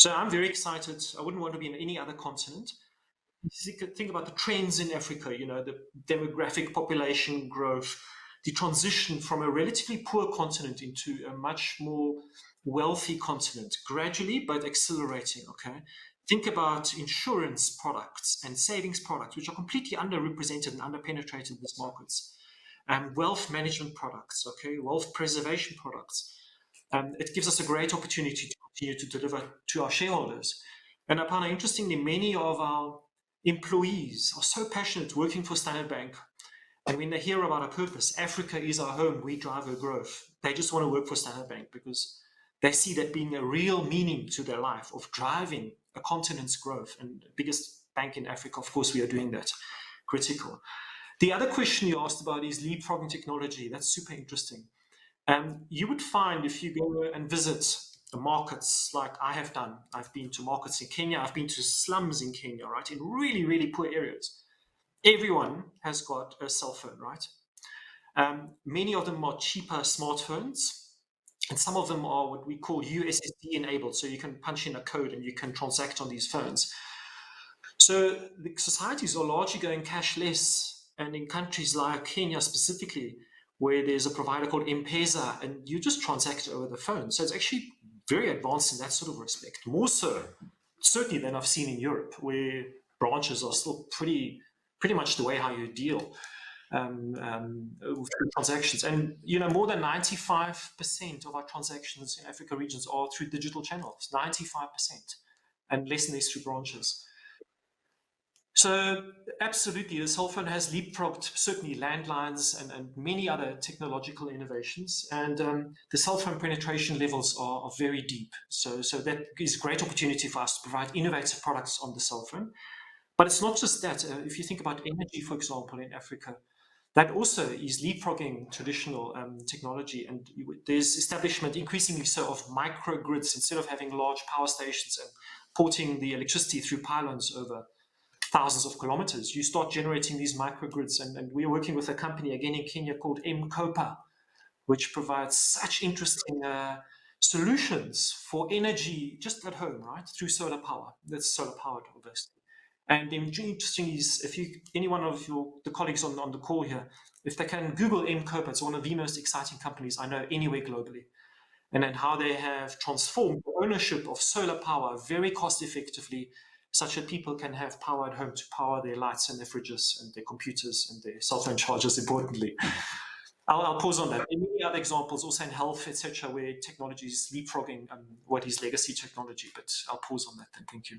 So I'm very excited. I wouldn't want to be in any other continent. Think about the trends in Africa, the demographic population growth, the transition from a relatively poor continent into a much more wealthy continent, gradually but accelerating, okay? Think about insurance products and savings products, which are completely underrepresented and underpenetrated in these markets. Wealth management products, okay, wealth preservation products. It gives us a great opportunity to continue to deliver to our shareholders. And Apana, interestingly, many of our employees are so passionate working for Standard Bank. And when they hear about our purpose, Africa is our home, we drive our growth, they just want to work for Standard Bank because they see that being a real meaning to their life of driving a continent's growth. And the biggest bank in Africa, of course, we are doing that. Critical. The other question you asked about is leapfrogging technology. That's super interesting. You would find if you go and visit the markets like I have done, I've been to markets in Kenya, I've been to slums in Kenya, right, in really, really poor areas. Everyone has got a cell phone, right? Many of them are cheaper smartphones, and some of them are what we call USSD enabled, so you can punch in a code and you can transact on these phones. So the societies are largely going cashless, and in countries like Kenya specifically, where there's a provider called M-Pesa, and you just transact over the phone. So it's actually very advanced in that sort of respect, more so certainly than I've seen in Europe, where branches are still pretty much the way how you deal with transactions. And more than 95% of our transactions in Africa regions are through digital channels, 95%, and less and less through branches. So absolutely, the cell phone has leapfrogged certainly landlines and many other technological innovations. And the cell phone penetration levels are very deep. So that is a great opportunity for us to provide innovative products on the cell phone. But it's not just that. If you think about energy, for example, in Africa, that also is leapfrogging traditional technology. And there's establishment, increasingly so, of microgrids instead of having large power stations and porting the electricity through pylons over thousands of kilometers. You start generating these microgrids. And we're working with a company, again, in Kenya called M-Kopa, which provides such interesting solutions for energy just at home, right, through solar power. That's solar powered, obviously. And the interesting is, if any one of the colleagues on the call here, if they can Google M-Kopa, it's one of the most exciting companies I know anywhere globally. And then how they have transformed the ownership of solar power very cost effectively, such that people can have power at home to power their lights and their fridges and their computers and their cell phone chargers, importantly. I'll pause on that. And many other examples, also in health, etc., where technology is leapfrogging what is legacy technology. But I'll pause on that then. Thank you.